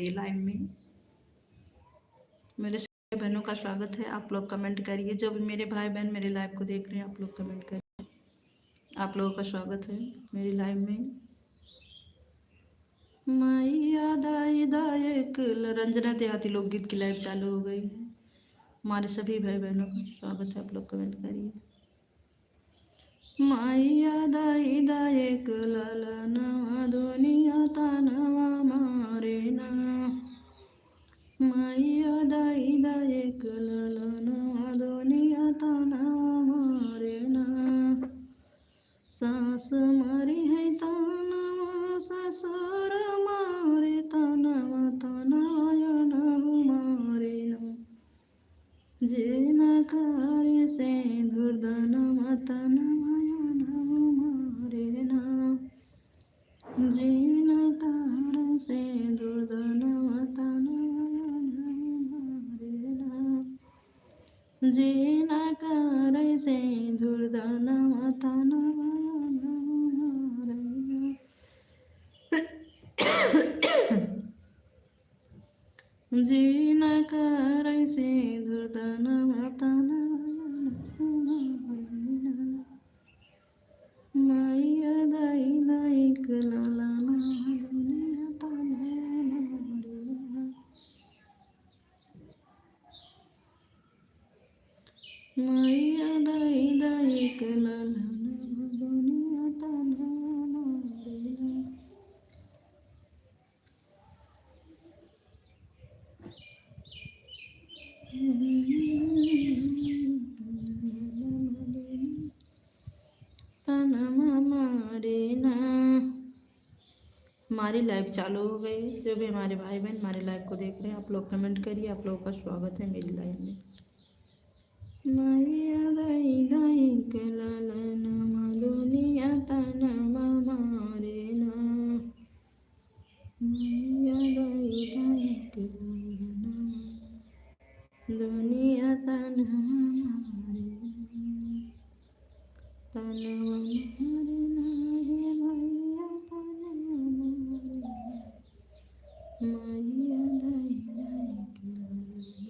Live में। मेरे सभी बहनों का स्वागत है। आप लोग कमेंट करिए, जो भी मेरे भाई बहन मेरे लाइव को देख रहे हैं आप लोग कमेंट करिए। आप लोगों का स्वागत है मेरी लाइव में। मैया दाई दायक रंजना देहाती लोकगीत की लाइव चालू हो गई है। हमारे सभी भाई बहनों का स्वागत है, आप लोग कमेंट करिए। मैया दाई दायक ललनवा दुनिया तानवा मारे ना। मैया दाई दायक ललनवा दुनिया तानवा मारे ना। सास मारी है तानवा ससुर मारे तानवा तानायन मारे ना। जे न करे से दुर्दनवा तनवायन मारे ना। जे न करे से दुर्दनवा तनवायन मारे ना। जे न करे से दुर्दनवा तनवायन मारे ना। जे न करे से दुर्दनवा तनवायन मारे ना। मैया दाई दायक ललनवा दुनिया तानवा मारे ना। मैया दाई दायक ललनवा दुनिया तानवा मारे ना। तानवा मारे ना। हमारी लाइव चालू हो गई। जो भी हमारे भाई बहन हमारे लाइव को देख रहे हैं आप लोग कमेंट करिए। आप लोगों का स्वागत है मेरी लाइव में। मैया दाई दायक ललनवा दुनिया तानवा मारे ना। मैया दाई दायक ललनवा दुनिया तानवा मारे ना। तानवा मारे ना गे मैया तानवा मारे ना। मैया दाई दायक ललनवा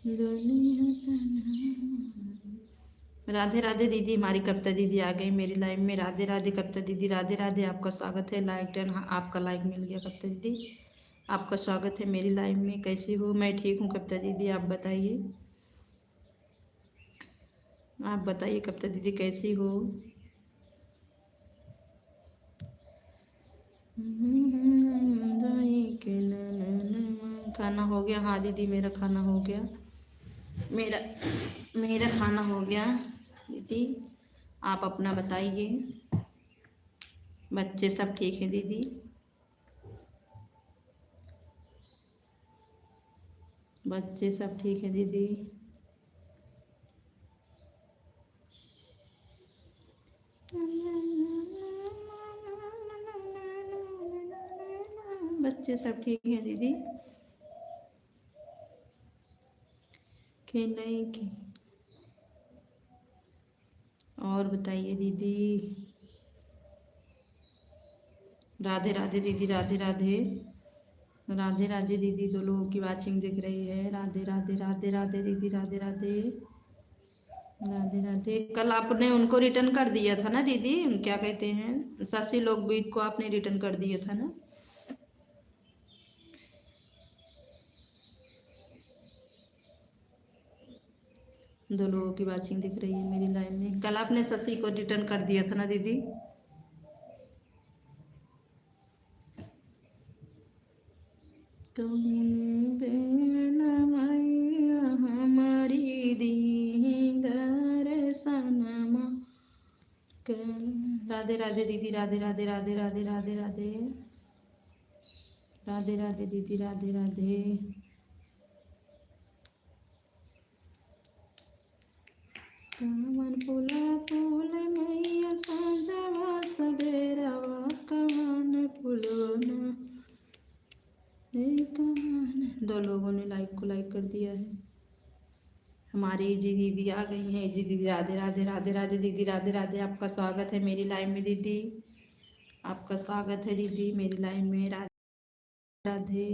दुनिया तानवा मारे। राधे राधे दीदी, हमारी कविता दीदी आ गई मेरी लाइव में। राधे राधे कविता दीदी, राधे राधे, आपका स्वागत है। लाइक 10, हाँ आपका लाइक मिल गया कविता दीदी। आपका स्वागत है मेरी लाइव में। कैसी हो? मैं ठीक हूँ कविता दीदी, आप बताइए। आप बताइए कविता दीदी कैसी हो? खाना हो गया? हाँ दीदी मेरा खाना हो गया। मेरा मेरा खाना हो गया दीदी, आप अपना बताइए। बच्चे सब ठीक हैं दीदी? बच्चे सब ठीक हैं दीदी? बच्चे सब ठीक हैं दीदी कि नहीं कि? और बताइए दीदी। राधे राधे दीदी, राधे राधे। राधे राधे दीदी, दो लोगों की वाचिंग दिख रही है। राधे राधे, राधे राधे दीदी, राधे राधे। राधे राधे। कल आपने उनको रिटर्न कर दिया था ना दीदी, क्या कहते हैं, शशि लोकगीत को आपने रिटर्न कर दिया था ना? दो लोगों की वाचिंग दिख रही है मेरी लाइव में। कल आपने शशि को रिटर्न कर दिया था ना दीदी? कौन बेन मैया हमारी दी दर्शनमा। राधे राधे दीदी, राधे राधे, राधे राधे, राधे राधे। राधे राधे दीदी, राधे राधे। कामन फूला फूल मैया साजवा सवेरवा कमान फूलोना। दो लोगों ने लाइक को लाइक कर दिया है। हमारी जी दीदी आ गई हैं। जी दीदी, राधे राधे, राधे राधे दीदी, राधे राधे, आपका स्वागत है मेरी लाइव में दीदी। आपका स्वागत है दीदी मेरी लाइव में। राधे राधे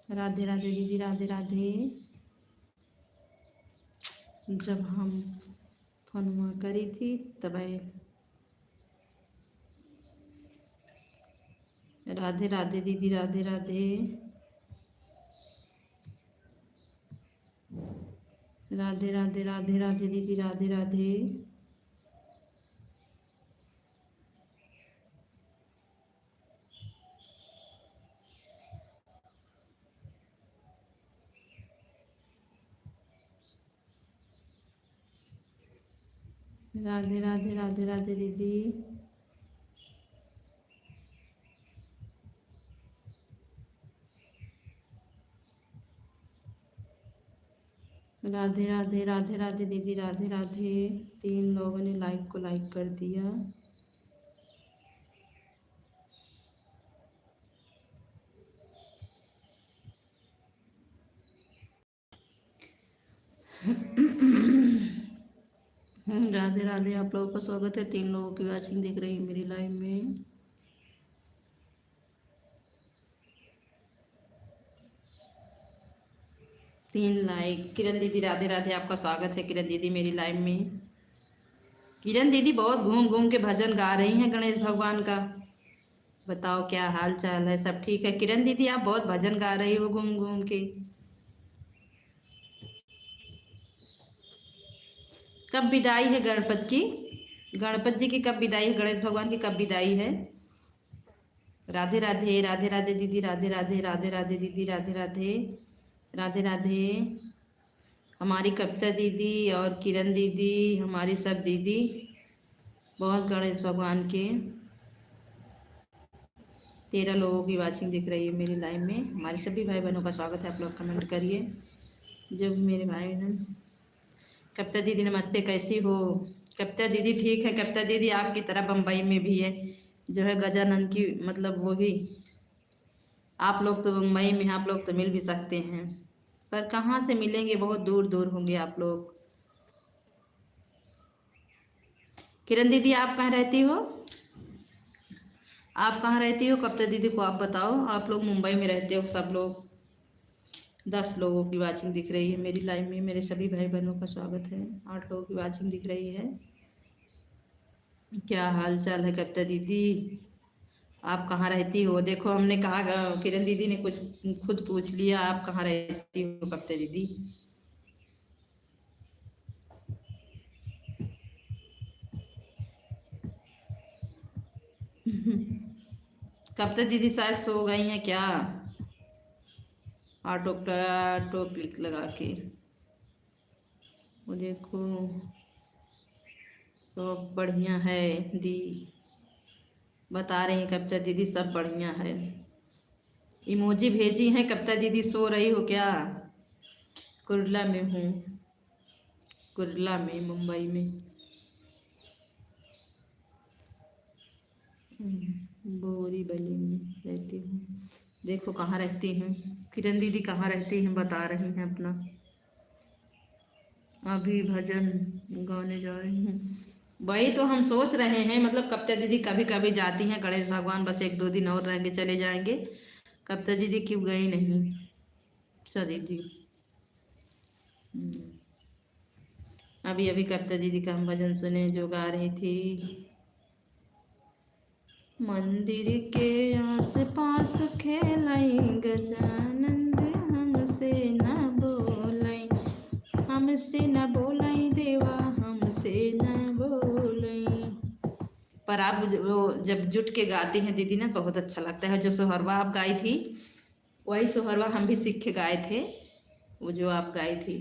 राधे राधे दीदी, राधे राधे। जब हम फोन करी थी तब राधे राधे दीदी, राधे राधे राधे राधे राधे राधे दीदी, राधे राधे। राधे राधे राधे राधे दीदी। राधे राधे राधे राधे दीदी, राधे राधे। 3 लोगों ने लाइक को लाइक कर दिया। राधे राधे, आप लोगों का स्वागत है। 3 लोगों की वाचिंग दिख रही है मेरी लाइव में। तीन लाइक। किरण दीदी, राधे राधे, आपका स्वागत है किरण दीदी मेरी लाइव में। किरण दीदी बहुत घूम घूम के भजन गा रही हैं गणेश भगवान का। बताओ क्या हाल चाल है, सब ठीक है? किरण दीदी आप बहुत भजन गा रही हो घूम घूम के। कब विदाई है गणपत की? गणपत जी की कब विदाई है? गणेश भगवान की कब विदाई है? राधे राधे राधे राधे दीदी, राधे राधे राधे राधे दीदी, राधे राधे राधे राधे। हमारी कविता दीदी और किरण दीदी, हमारी सब दीदी बहुत गणेश भगवान के 13 लोगों की वाचिंग दिख रही है मेरी लाइव में। हमारे सभी भाई बहनों का स्वागत है। आप लोग कमेंट करिए जब मेरे भाई बहन। कविता दीदी नमस्ते, कैसी हो? कविता दीदी ठीक है। कविता दीदी आपकी तरह बम्बई में भी है जो है गजानंद की, मतलब वो भी। आप लोग तो मुंबई में, आप लोग तो मिल भी सकते हैं, पर कहाँ से मिलेंगे? बहुत दूर दूर होंगे आप लोग। किरण दीदी आप कहाँ रहती हो? आप कहाँ रहती हो? कविता दीदी को आप बताओ। आप लोग मुंबई में रहते हो सब लोग। 10 लोगों की वाचिंग दिख रही है मेरी लाइव में। मेरे सभी भाई बहनों का स्वागत है। 8 लोगों की वाचिंग दिख रही है। क्या हाल चाल है कविता दीदी? आप कहाँ रहती हो? देखो हमने कहा, किरण दीदी ने कुछ खुद पूछ लिया, आप कहाँ रहती हो कविता दीदी? कविता दीदी शायद सो गई हैं क्या? ऑटो क्लिक लगा के वो देखो। सब बढ़िया है दी, बता रही हैं कविता दीदी सब बढ़िया है। इमोजी भेजी हैं। कविता दीदी सो रही हो क्या? कुर्ला में हूँ, कुर्ला में, मुंबई में। बोरीवली में रहती हूँ। देखो कहाँ रहती हैं किरण दीदी, कहाँ रहती हैं बता रही हैं अपना। अभी भजन गाने जा रही हूँ। वही तो हम सोच रहे हैं, मतलब कविता दीदी कभी कभी जाती हैं गणेश भगवान, बस 1-2 दिन और रहेंगे चले जाएंगे। कविता दीदी क्यों गई नहीं? अच्छा दीदी, अभी अभी कविता दीदी का हम भजन सुने जो गा रही थी। मंदिर के आस पास खेलाई गजानंद, हमसे न बोलाई, हमसे न बोलाई देवा, हमसे न बोलाई। पर आप वो जब जुट के गाती हैं दीदी ना, बहुत अच्छा लगता है। जो सोहरवा आप गाई थी, वही सोहरवा हम भी सीख के गाए थे। वो जो आप गाई थी,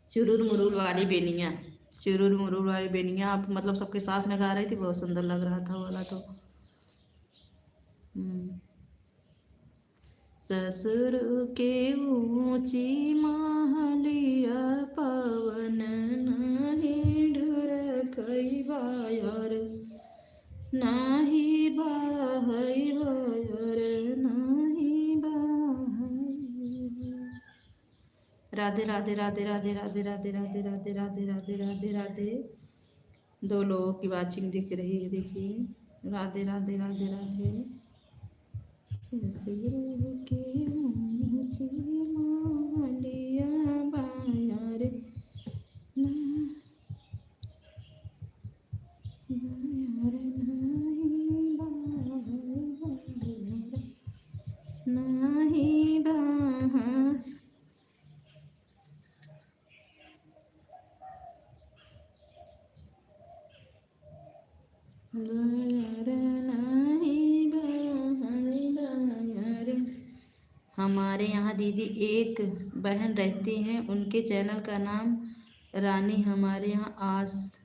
चुरुर मुरुर वाली बेनिया, चुरुर मुरुर वाली बेनिया, आप मतलब सबके साथ में गा रही थी, बहुत सुंदर लग रहा था वाला तो। ससुर के ऊंची महलिया, पवन नहीं ढुरकई बायर, नाही बाहई बायर, नाही बाहई। राधे राधे राधे राधे राधे राधे राधे राधे राधे राधे राधे राधे। 2 लोगों की वाचिंग दिख रही है, देखिए। राधे राधे राधे राधे। रूह के ऊंची मालिया बायार ना बायार नहीं बाहर हमारे यहाँ दीदी एक बहन रहती हैं, उनके चैनल का नाम रानी, हमारे यहाँ आस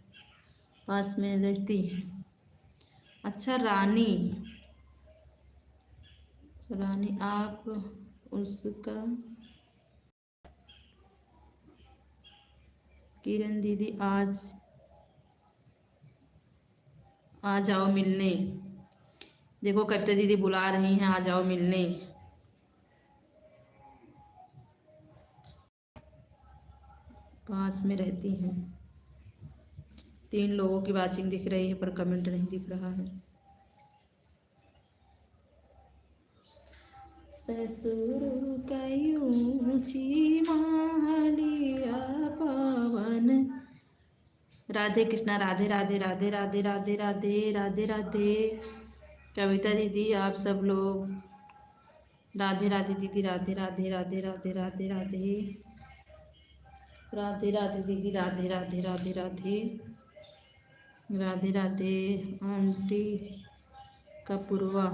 पास में रहती है। अच्छा रानी, रानी आप उसका किरण दीदी आ जाओ मिलने। देखो कविता दीदी बुला रही हैं, आ जाओ मिलने। पास में रहती हैं। 3 लोगों की वाचिंग दिख रही है पर कमेंट नहीं दिख रहा है। ससुर कयूची मालिया पवन। राधे कृष्णा, राधे राधे राधे राधे राधे राधे राधे राधे। कविता दीदी आप सब लोग राधे राधे दीदी, राधे राधे राधे राधे राधे राधे राधे राधे दीदी, राधे राधे राधे राधे राधे राधे। आंटी कपूरवा,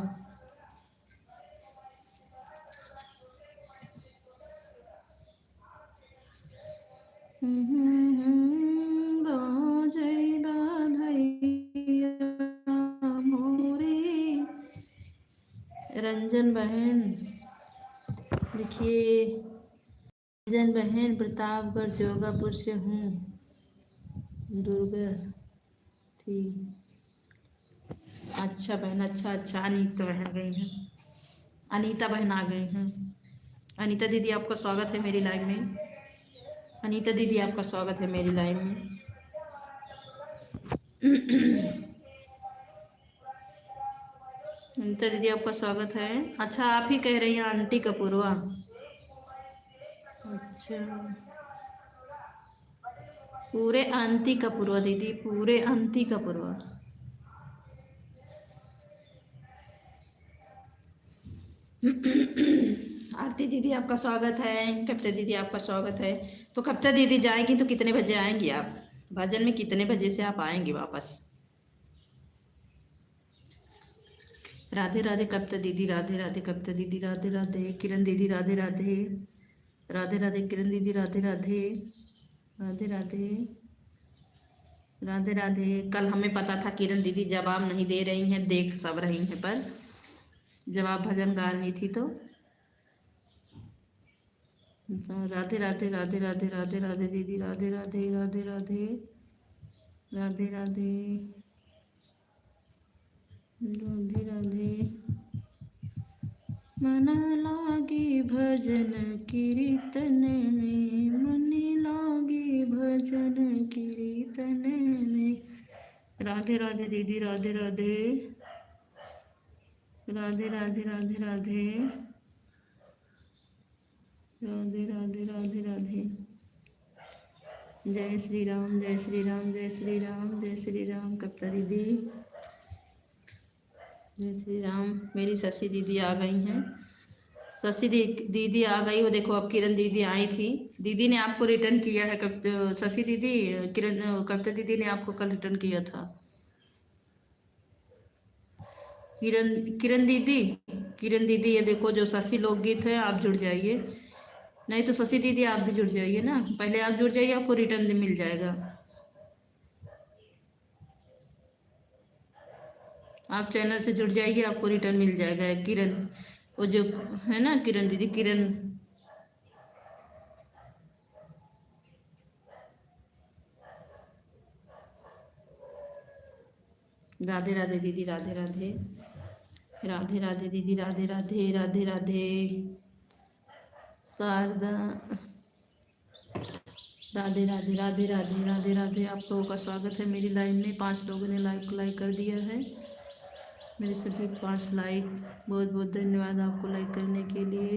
जय बाधैया मोरे। रंजन बहन देखिए, रंजन बहन प्रतापगढ़ जोगापुर से हूँ। दुर्गा थी। अच्छा बहन, अच्छा अच्छा। अनीता बहन गई हैं, अनीता बहन आ गई हैं। अनीता दीदी आपका स्वागत है मेरी लाइव में। अनीता दीदी आपका स्वागत है मेरी लाइव में। अनीता दीदी आपका स्वागत है। अच्छा आप ही कह रही हैं आंटी कपूरवा। अच्छा पूरे आंटी कपूरवा दीदी, पूरे आंटी कपूरवा। आरती दीदी आपका स्वागत है। कविता दीदी आपका स्वागत है। तो कविता दीदी जाएंगी तो कितने बजे आएंगी आप? भजन में कितने बजे से आप आएंगी वापस? राधे राधे कविता दीदी, राधे राधे कविता दीदी, राधे राधे किरण दीदी, राधे राधे राधे राधे किरण दीदी, राधे राधे राधे राधे राधे राधे। कल हमें पता था किरण दीदी जवाब नहीं दे रही हैं, देख सब रही हैं, पर जब आप भजन गा रही थी तो राधे राधे राधे राधे राधे राधे दीदी, राधे राधे राधे राधे राधे राधे राधे राधे। मन लागी भजन कीर्तन में, मन लागी भजन कीर्तन में। राधे राधे दीदी, राधे राधे राधे राधे राधे राधे राधे राधे राधे राधे। जय श्री राम, जय श्री राम, जय श्री राम, जय श्री राम। कविता दीदी जय श्री राम। मेरी शशि दीदी आ गई हैं। शशि दीदी आ गई हो, देखो अब किरण दीदी आई थी। दीदी ने आपको रिटर्न किया है। शशि दीदी, किरण कविता दीदी ने आपको कल रिटर्न किया था। किरण दीदी ये देखो जो शशि लोकगीत है, आप जुड़ जाइए। नहीं तो शशि दीदी आप भी जुड़ जाइए ना, पहले आप जुड़ जाइए, आपको रिटर्न मिल जाएगा। आप चैनल से जुड़ जाइए, आपको रिटर्न मिल जाएगा। किरण वो जो है ना, किरण दीदी, किरण राधे राधे दीदी, राधे राधे राधे राधे दीदी, राधे राधे राधे राधे। शारदा राधे राधे राधे राधे राधे राधे। आप लोगों का स्वागत है मेरी लाइव में। 5 लोगों ने लाइक कर दिया है। मेरे सभी 5 लाइक, बहुत बहुत धन्यवाद आपको लाइक करने के लिए,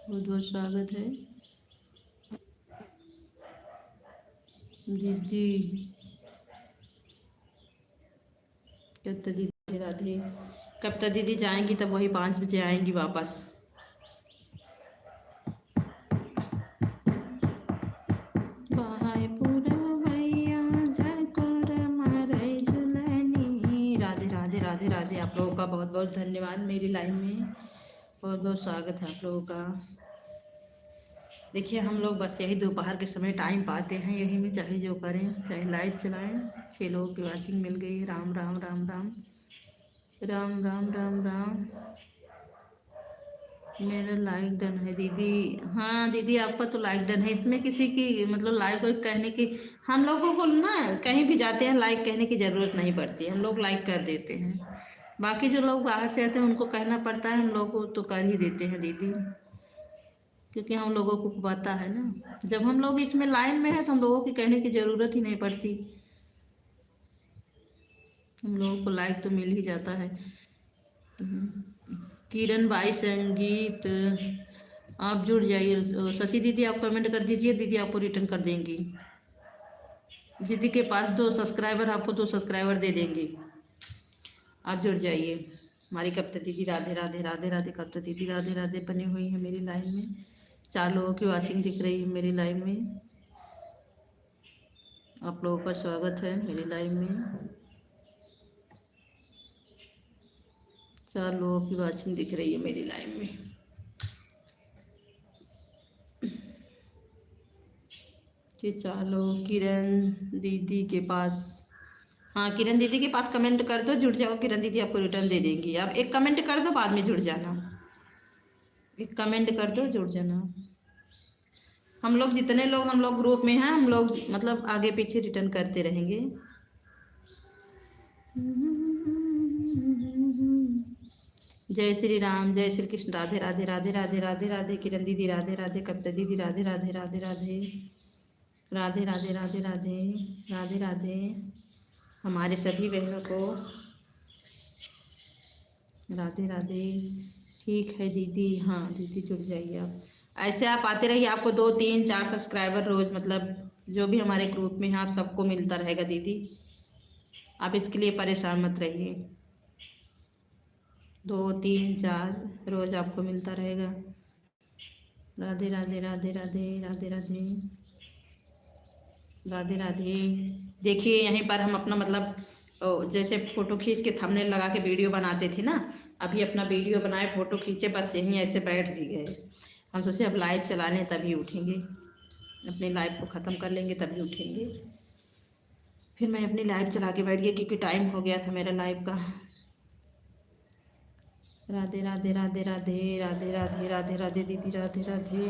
बहुत बहुत स्वागत है दीदी। कब तक दीदी राधे, कब तक दीदी जाएंगी? तब वही 5 बजे आएंगी वापस। राधे राधे राधे राधे, आप लोगों का बहुत बहुत धन्यवाद मेरी लाइव में, बहुत बहुत स्वागत है आप लोगों का। देखिए हम लोग बस यही दोपहर के समय टाइम पाते हैं, यही में चाहे जो करें, चाहे लाइव चलाएं। 6 लोगों की वॉचिंग मिल गई। राम राम राम राम राम राम राम राम। मेरा लाइक डन है दीदी। हाँ दीदी आपका तो लाइक डन है, इसमें किसी की मतलब लाइक वाइक कहने की, हम लोगों को ना कहीं भी जाते हैं लाइक कहने की ज़रूरत नहीं पड़ती, हम लोग लाइक कर देते हैं। बाकी जो लोग बाहर से आते हैं उनको कहना पड़ता है, हम लोग को तो कर ही देते हैं दीदी, क्योंकि हम लोगों को पता है ना, जब हम लोग इसमें लाइन में है तो हम लोगों की कहने की ज़रूरत ही नहीं पड़ती, हम लोगों को लाइक तो मिल ही जाता है। किरण भाई, संगीत, आप जुड़ जाइए। शशि दीदी आप कमेंट कर दीजिए, दीदी आपको रिटर्न कर देंगी। दीदी के पास 2 सब्सक्राइबर, आपको 2 सब्सक्राइबर दे देंगे, आप जुड़ जाइए। हमारी कविता दीदी राधे राधे राधे राधे, कविता दीदी राधे राधे बनी हुई है मेरी लाइन में। 4 लोगों की वॉचिंग दिख रही है मेरी लाइव में, आप लोगों का स्वागत है मेरी लाइव में। 4 लोगों की वॉचिंग दिख रही है मेरी लाइव में। कि चलो किरण दीदी के पास, हाँ किरण दीदी के पास कमेंट कर दो, जुड़ जाओ, किरण दीदी आपको रिटर्न दे देंगी। आप एक कमेंट कर दो, बाद में जुड़ जाना, एक कमेंट कर दो, जुड़ जाना। हम लोग जितने लोग हम लोग ग्रुप में हैं, हम लोग मतलब आगे पीछे रिटर्न करते रहेंगे। जय श्री राम, जय श्री कृष्ण, राधे राधे राधे राधे राधे राधे। किरण दीदी राधे राधे, कविता दीदी राधे राधे राधे राधे राधे राधे राधे राधे राधे राधे। हमारे सभी बहनों को राधे राधे। ठीक है दीदी, हाँ दीदी जुड़ जाइए आप, ऐसे आप आते रहिए, आपको 2 3 4 सब्सक्राइबर रोज मतलब जो भी हमारे ग्रुप में है आप सबको मिलता रहेगा दीदी, आप इसके लिए परेशान मत रहिए। 2 3 4 रोज आपको मिलता रहेगा। राधे राधे राधे राधे राधे राधे राधे राधे। देखिए यहीं पर हम अपना मतलब जैसे फ़ोटो खींच के थंबनेल लगा के वीडियो बनाते थे ना, अभी अपना वीडियो बनाए, फ़ोटो खींचे, बस यहीं ऐसे बैठ भी गए। हम सोचे अब लाइव चला लें तभी उठेंगे, अपनी लाइव को ख़त्म कर लेंगे तभी उठेंगे। फिर मैं अपनी लाइव चला के बैठ गई क्योंकि टाइम हो गया था मेरा लाइव का। राधे राधे राधे राधे राधे राधे राधे राधे दीदी राधे राधे।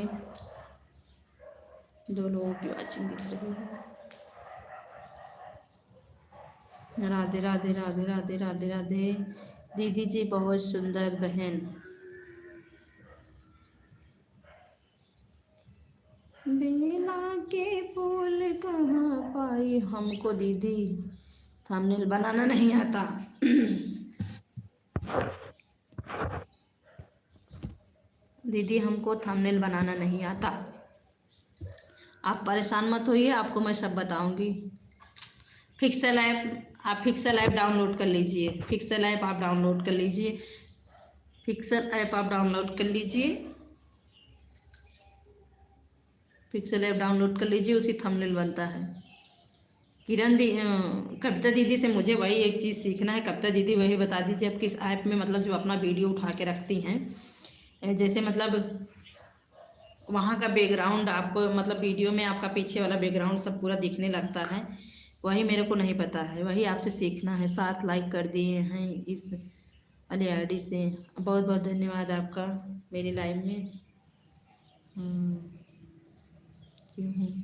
2 लोगों की वॉचिंग दिख रही है। राधे राधे राधे राधे राधे राधे। दीदी जी बहुत सुंदर बहन। बेला के फूल कहाँ पाई हमको दीदी, थंबनेल बनाना नहीं आता। दीदी हमको थंबनेल बनाना नहीं आता, आप परेशान मत होइए, आपको मैं सब बताऊंगी। पिक्सेल ऐप, आप पिक्सेल ऐप डाउनलोड कर लीजिए, पिक्सेल ऐप आप डाउनलोड कर लीजिए, पिक्सेल ऐप आप डाउनलोड कर लीजिए, पिक्सेल ऐप डाउनलोड कर लीजिए, उसी थंबनेल बनता है। किरण दी कविता दीदी से मुझे वही एक चीज़ सीखना है। कविता दीदी वही बता दीजिए आप किस ऐप में मतलब जो अपना वीडियो उठा के रखती हैं, जैसे मतलब वहाँ का बैकग्राउंड आपको मतलब वीडियो में आपका पीछे वाला बैकग्राउंड सब पूरा दिखने लगता है, वही मेरे को नहीं पता है, वही आपसे सीखना है। 7 लाइक कर दिए हैं इस वाली आईडी से, बहुत बहुत धन्यवाद आपका मेरी लाइव में। क्यों हूँ।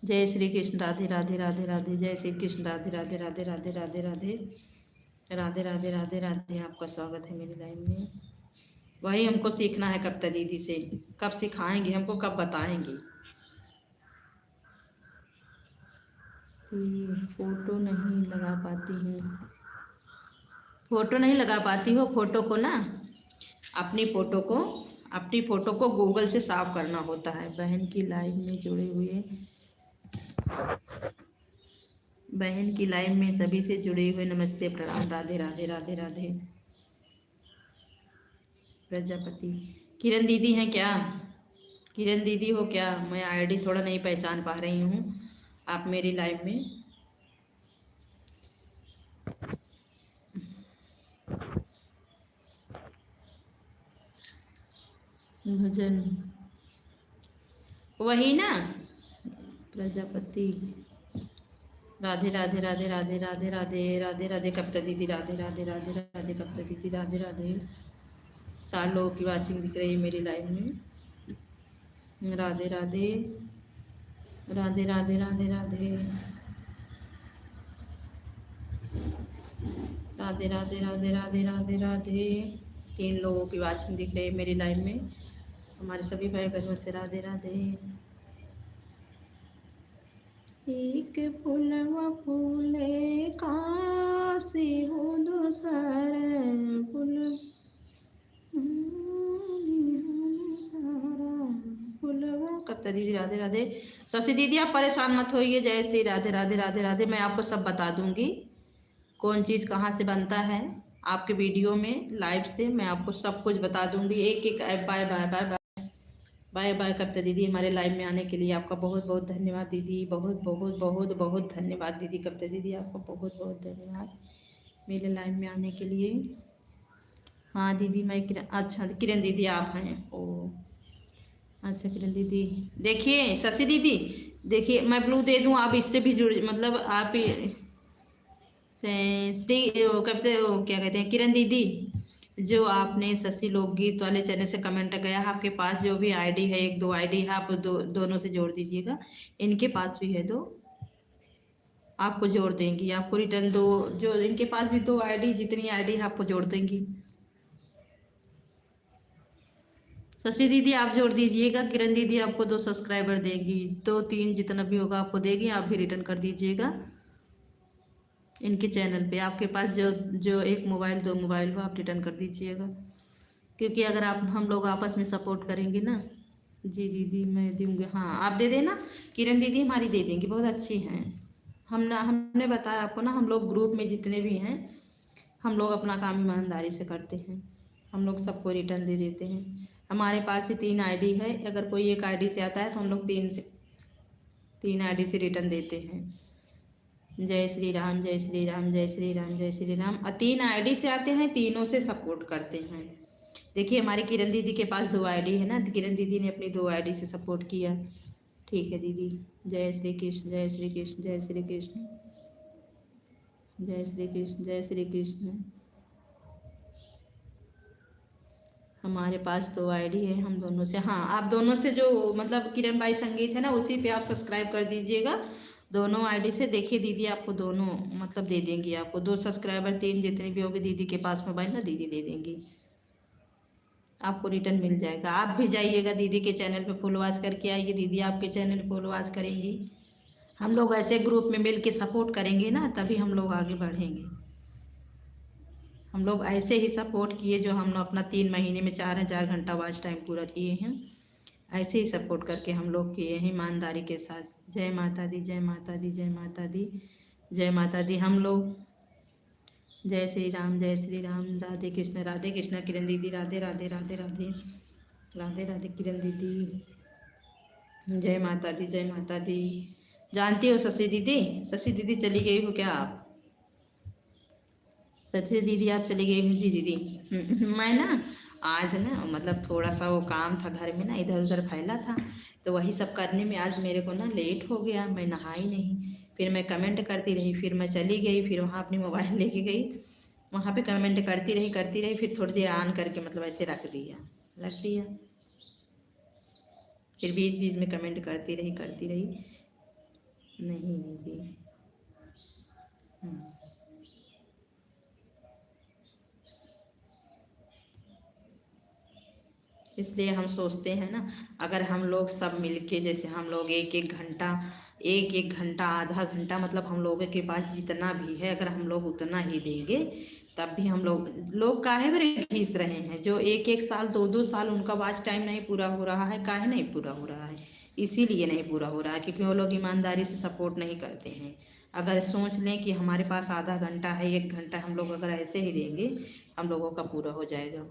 जय श्री कृष्ण, राधे राधे राधे राधे, जय श्री कृष्ण, राधे राधे राधे राधे राधे राधे राधे राधे राधे राधे। आपका स्वागत है मेरी लाइव में। वही हमको सीखना है कविता दीदी से, कब सिखाएंगे हमको, कब बताएंगे। फोटो नहीं लगा पाती हूँ, फोटो नहीं लगा पाती हो? फोटो को ना, अपनी फ़ोटो को गूगल से साफ करना होता है। बहन की लाइव में जुड़े हुए, बहन की लाइव में सभी से जुड़े हुए नमस्ते, प्रणाम, राधे राधे राधे राधे। प्रजापति किरण दीदी हैं क्या? किरण दीदी हो क्या? मैं आईडी थोड़ा नहीं पहचान पा रही हूँ आप मेरी लाइव में। भजन वही ना, प्रजापति। राधे राधे राधे राधे राधे राधे राधे राधे कविता दीदी, राधे राधे राधे राधे कविता दीदी, राधे राधे। 4 लोगों की वाचिंग दिख रही है मेरी लाइव में। राधे राधे राधे राधे राधे राधे राधे राधे राधे राधे राधे राधे। 3 लोगों की वाचिंग दिख रही है मेरी लाइव में। हमारे सभी भाई बहनों से राधे राधे। एक फूलवा फूले काशी हो दूसर फूल फूलवा। कविता दीदी राधे राधे। शशि दीदी आप परेशान मत होइए, जय श्री राधे राधे राधे राधे। मैं आपको सब बता दूंगी कौन चीज़ कहाँ से बनता है। आपके वीडियो में लाइव से मैं आपको सब कुछ बता दूंगी, एक एक। Bye bye bye bye bye bye Kavita दीदी। हमारे लाइव में आने के लिए आपका बहुत बहुत धन्यवाद दीदी, बहुत बहुत बहुत बहुत धन्यवाद दीदी। कविता दीदी आपका बहुत बहुत धन्यवाद मेरे लाइव में आने के लिए। हाँ दीदी मैं किरण, अच्छा किरण दीदी आप हैं? ओ अच्छा किरण दीदी। देखिए शशि दीदी, देखिए मैं ब्लू दे दूँ, आप इससे भी जुड़, मतलब आप श्री कविता क्या कहते हैं किरण दीदी, जो आपने शशि लोकगीत वाले चैनल से कमेंट गया है, आपके पास जो भी आईडी है, 1-2 आईडी है, आप दोनों से जोड़ दीजिएगा। इनके पास भी है 2, आपको जोड़ देंगी, आपको रिटर्न 2, जो इनके पास भी 2 आईडी, जितनी आईडी है आपको जोड़ देंगी। शशि दीदी आप जोड़ दीजिएगा, किरण दीदी आपको 2 सब्सक्राइबर देंगी, 2-3 जितना भी होगा आपको देगी, आप भी रिटर्न कर दीजिएगा। इनके चैनल पे आपके पास जो जो 1 मोबाइल 2 मोबाइल हो, आप रिटर्न कर दीजिएगा। क्योंकि अगर आप हम लोग आपस में सपोर्ट करेंगे ना। जी दीदी मैं दूँगी, हाँ आप दे देना। किरण दीदी हमारी दे देंगी, बहुत अच्छी हैं। हमने बताया आपको ना, हम लोग ग्रुप में जितने भी हैं, हम लोग अपना काम ईमानदारी से करते हैं। हम लोग सबको रिटर्न दे देते हैं। हमारे पास भी 3 आईडी है, अगर कोई एक आईडी से आता है तो हम लोग 3 आईडी से रिटर्न देते हैं। जय श्री राम जय श्री राम जय श्री राम जय श्री राम। 3 आईडी से आते हैं, तीनों से सपोर्ट करते हैं। देखिए हमारी किरण दीदी के पास 2 आईडी है ना, किरण दीदी ने अपनी 2 आईडी से सपोर्ट किया। ठीक है दीदी। जय श्री कृष्ण जय श्री कृष्ण जय श्री कृष्ण जय श्री कृष्ण जय श्री कृष्ण। हमारे पास 2 आईडी है, हम दोनों से, हाँ आप दोनों से, जो मतलब किरण बाई संगीत है ना, उसी पे आप सब्सक्राइब कर दीजिएगा। दोनों आईडी से देखिए दीदी आपको दोनों मतलब दे देंगी, आपको 2 सब्सक्राइबर 3 जितने भी होंगे दीदी के पास मोबाइल ना, दीदी दे देंगी, आपको रिटर्न मिल जाएगा। आप भी जाइएगा दीदी के चैनल पे, फुल वॉच करके आइए, दीदी आपके चैनल पे फुल वॉच करेंगी। हम लोग ऐसे ग्रुप में मिल के सपोर्ट करेंगे ना, तभी हम लोग आगे बढ़ेंगे। हम लोग ऐसे ही सपोर्ट किए, जो हम अपना 3 महीने में 4,000 घंटा वॉच टाइम पूरा किए हैं, ऐसे ही सपोर्ट करके हम लोग किए हैं ईमानदारी के साथ। जय माता दी जय माता दी जय माता दी जय माता दी। हम लोग जय श्री राम राधे कृष्ण किरण दीदी, राधे राधे राधे राधे राधे राधे किरण दीदी। जय माता दी जय माता दी। जानती हो शशि दीदी, शशि दीदी चली गई हो क्या आप? शशि दीदी आप चली गई हो? जी दीदी मैं ना आज ना, मतलब थोड़ा सा वो काम था घर में ना, इधर उधर फैला था, तो वही सब करने में आज मेरे को ना लेट हो गया। मैं नहाई नहीं, फिर मैं कमेंट करती रही, फिर मैं चली गई, फिर वहाँ अपनी मोबाइल लेके गई, वहाँ पे कमेंट करती रही, फिर थोड़ी देर ऑन करके मतलब ऐसे रख दिया, फिर बीच बीच में कमेंट करती रही। नहीं दी। इसलिए हम सोचते हैं ना, अगर हम लोग सब मिलके, जैसे हम लोग एक एक घंटा आधा घंटा, मतलब हम लोगों के पास जितना भी है, अगर हम लोग उतना ही देंगे तब भी हम लोग काहे बड़े घिस रहे हैं। जो 1-1 साल 2-2 साल उनका वॉच टाइम नहीं पूरा हो रहा है, काहे नहीं पूरा हो रहा है? इसीलिए नहीं पूरा हो रहा है क्योंकि वो लोग ईमानदारी से सपोर्ट नहीं करते हैं। अगर सोच लें कि हमारे पास आधा घंटा है, 1 घंटा हम लोग अगर ऐसे ही देंगे, हम लोगों का पूरा हो जाएगा।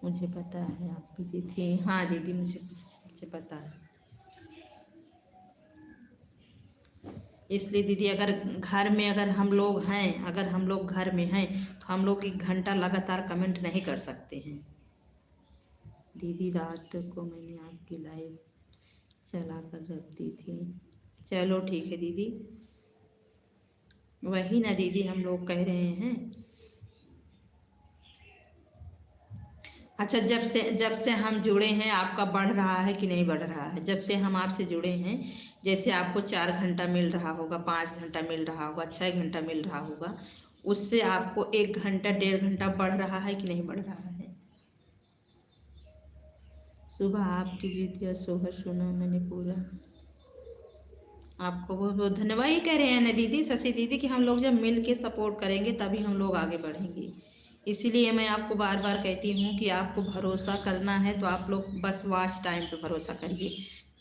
मुझे पता है आप बिजी थे। हाँ दीदी, मुझे पता है। इसलिए दीदी, अगर घर में अगर हम लोग हैं, अगर हम लोग घर में हैं तो हम लोग 1 घंटा लगातार कमेंट नहीं कर सकते हैं। दीदी रात को मैंने आपकी लाइव चला कर रख दी थी। चलो ठीक है दीदी, वही ना दीदी हम लोग कह रहे हैं। अच्छा, जब से हम जुड़े हैं आपका बढ़ रहा है कि नहीं बढ़ रहा है? जब से हम आपसे जुड़े हैं, जैसे आपको 4 घंटा मिल रहा होगा, 5 घंटा मिल रहा होगा, 6 घंटा मिल रहा होगा, उससे आपको 1 घंटा 1.5 घंटा बढ़ रहा है कि नहीं बढ़ रहा है? सुबह आपकी जीत या सोहर सुना मैंने पूरा। आपको बहुत बहुत धन्यवाद। ही कह रहे हैं ना दीदी, शशि दीदी, कि हम लोग जब मिल के सपोर्ट करेंगे तभी हम लोग आगे बढ़ेंगे। इसीलिए मैं आपको बार बार कहती हूँ कि आपको भरोसा करना है तो आप लोग बस वॉच टाइम पे भरोसा करिए।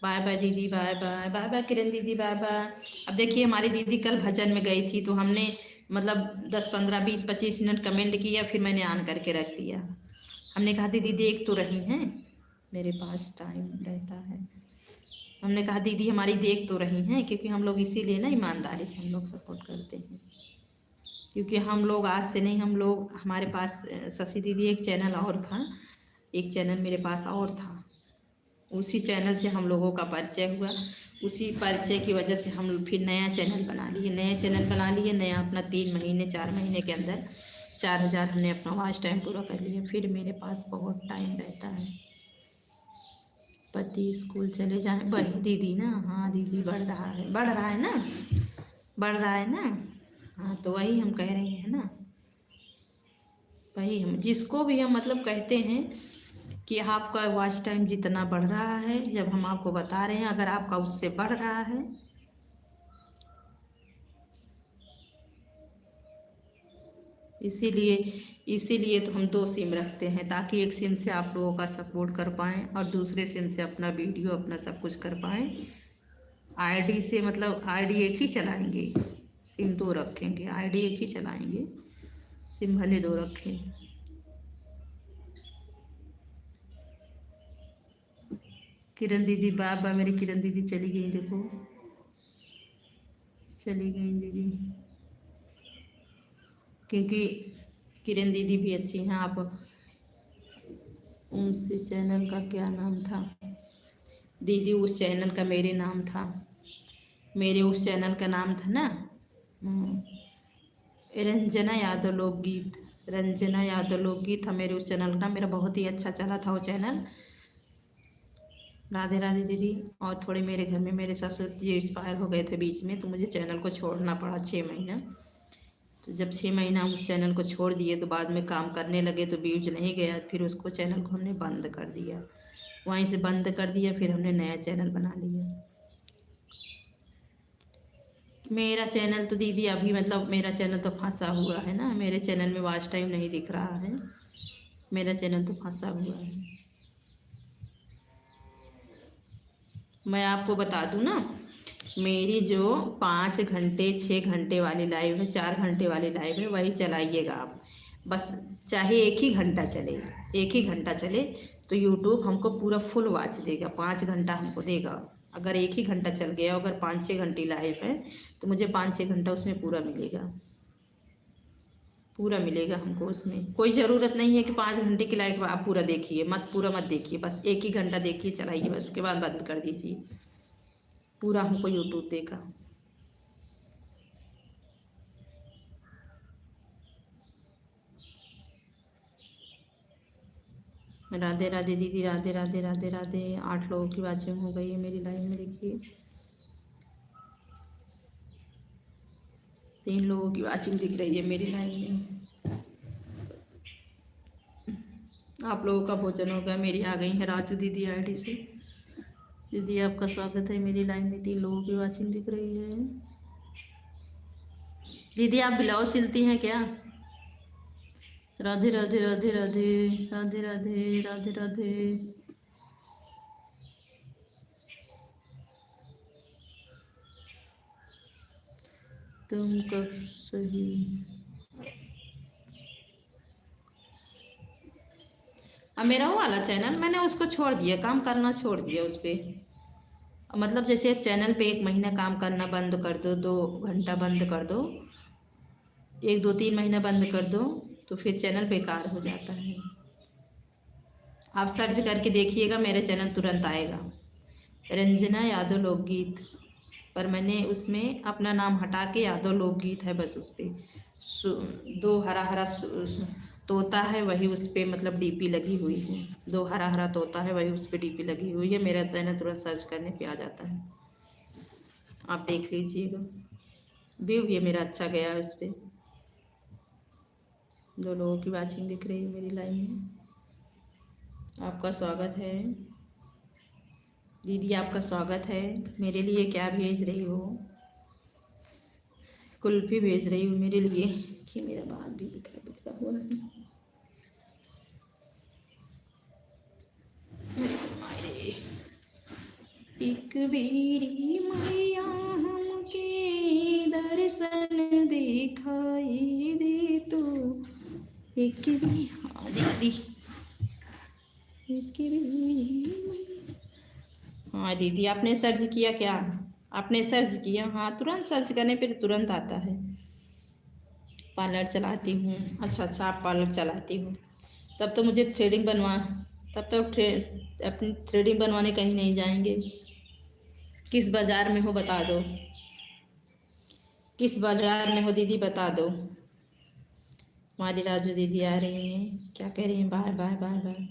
बाय बाय दीदी, बाय बाय, बाय बाय किरण दीदी, बाय बाय। अब देखिए हमारी दीदी कल भजन में गई थी तो हमने मतलब 10-15-20-25 मिनट कमेंट किया, फिर मैंने ऑन करके रख दिया। हमने कहा दीदी देख तो रही हैं, मेरे पास टाइम रहता है। हमने कहा दीदी हमारी देख तो रही हैं, क्योंकि हम लोग इसीलिए ना ईमानदारी से हम लोग सपोर्ट करते हैं। क्योंकि हम लोग आज से नहीं, हम लोग हमारे पास शशि दीदी एक चैनल और था, एक चैनल मेरे पास और था, उसी चैनल से हम लोगों का परिचय हुआ। उसी परिचय की वजह से हम फिर नया चैनल बना लिए, नया अपना 3 महीने 4 महीने के अंदर 4000 हमने अपना वॉच टाइम पूरा कर लिया। फिर मेरे पास बहुत टाइम रहता है। पति स्कूल चले जाए, वही दीदी ना। हाँ दीदी, बढ़ रहा है, बढ़ रहा है ना, बढ़ रहा है ना। हाँ तो वही हम कह रहे हैं ना, वही हम जिसको भी हम मतलब कहते हैं कि आपका वॉच टाइम जितना बढ़ रहा है, जब हम आपको बता रहे हैं अगर आपका उससे बढ़ रहा है, इसीलिए इसीलिए तो हम 2 सिम रखते हैं, ताकि एक सिम से आप लोगों का सपोर्ट कर पाएँ और दूसरे सिम से अपना वीडियो अपना सब कुछ कर पाएँ। आईडी से मतलब आईडी एक ही चलाएंगे, सिम 2 रखेंगे, आईडी एक ही चलाएंगे, सिम भले 2 रखें। किरण दीदी, बाय बाय। मेरी किरण दीदी चली गई, देखो चली गई दीदी, क्योंकि किरण दीदी भी अच्छी हैं। आप उनसे चैनल का क्या नाम था दीदी? उस चैनल का मेरे नाम था, मेरे उस चैनल का नाम था ना रंजना यादव लोकगीत। रंजना यादव लोकगीत था मेरे उस चैनल का, मेरा बहुत ही अच्छा चला था वो चैनल। राधे राधे दीदी। और थोड़े मेरे घर में मेरे ससुर जी एक्सपायर हो गए थे बीच में, तो मुझे चैनल को छोड़ना पड़ा 6 महीना। तो जब 6 महीना हम उस चैनल को छोड़ दिए तो बाद में काम करने लगे तो व्यूज नहीं गया, फिर उसको चैनल को हमने बंद कर दिया, वहीं से बंद कर दिया, फिर हमने नया चैनल बना लिया। मेरा चैनल तो दीदी अभी मतलब मेरा चैनल तो फंसा हुआ है ना, मेरे चैनल में वॉच टाइम नहीं दिख रहा है, मेरा चैनल तो फंसा हुआ है। मैं आपको बता दूं ना, मेरी जो 5 घंटे 6 घंटे वाली लाइव है, 4 घंटे वाली लाइव है, वही चलाइएगा आप बस। चाहे एक ही घंटा चले, एक ही घंटा चले तो यूट्यूब हमको पूरा फुल वॉच देगा, 5 घंटा हमको देगा। अगर एक ही घंटा चल गया, अगर 5-6 घंटे लाइव है तो मुझे 5-6 घंटा उसमें पूरा मिलेगा, पूरा मिलेगा हमको। उसमें कोई ज़रूरत नहीं है कि 5 घंटे की लाइव आप पूरा देखिए, पूरा मत देखिए, बस एक ही घंटा देखिए, चलाइए बस, उसके बाद बंद कर दीजिए, पूरा हमको यूट्यूब देगा। राधे राधे दीदी, राधे राधे, राधे राधे। 8 लोगों की वाचिंग हो गई है मेरी लाइव में, देखिए 3 लोगों की वाचिंग दिख रही है मेरी लाइव में। आप लोगों का भोजन हो गया, मेरी आ गई है राजू दीदी आईडी से। दीदी आपका स्वागत है मेरी लाइव में, 3 लोगों की वाचिंग दिख रही है। दीदी आप ब्लाउज सिलती हैं क्या? राधे राधे राधे राधे राधे राधे राधे राधे। तुम कब सही। अब मेरा वो वाला चैनल मैंने उसको छोड़ दिया, काम करना छोड़ दिया उस पर। मतलब जैसे आप चैनल पे 1 महीना काम करना बंद कर दो, 2 घंटा बंद कर दो, 1 2 3 महीना बंद कर दो, तो फिर चैनल बेकार हो जाता है। आप सर्च करके देखिएगा, मेरे चैनल तुरंत आएगा, रंजना यादव लोकगीत। पर मैंने उसमें अपना नाम हटा के यादव लोकगीत है बस उस पर। 2 हरा हरा तोता है, वही उस पर मतलब डीपी लगी हुई है। 2 हरा हरा तोता है, वही उस पर डीपी लगी हुई है। मेरा चैनल तुरंत सर्च करने पे आ जाता है, आप देख लीजिएगा। व्यू भी मेरा अच्छा गया है उस पर। 2 लोगों की वाचिंग दिख रही है मेरी लाइन में। आपका स्वागत है दीदी, आपका स्वागत है। मेरे लिए क्या भेज रही हो? कुल्फी भेज रही हूँ मेरे लिए। कि मेरा बाल भी बिखरा बिखरा हुआ है। अरे एक बेरी मैया हमके दर्शन दिखाई दे तो, एक भी। हाँ दीदी, एक भी। हाँ दीदी, आपने सर्च किया क्या? आपने सर्च किया? हाँ, तुरंत सर्च करने पे तुरंत आता है। पार्लर चलाती हूँ। अच्छा अच्छा, आप पार्लर चलाती हो, तब तो मुझे थ्रेडिंग बनवा, तब तो अपनी थ्रेडिंग बनवाने कहीं नहीं जाएंगे। किस बाज़ार में हो बता दो, किस बाज़ार में हो दीदी बता दो। हमारी राजू दीदी आ रही हैं, क्या कह रही हैं? Bye bye bye bye.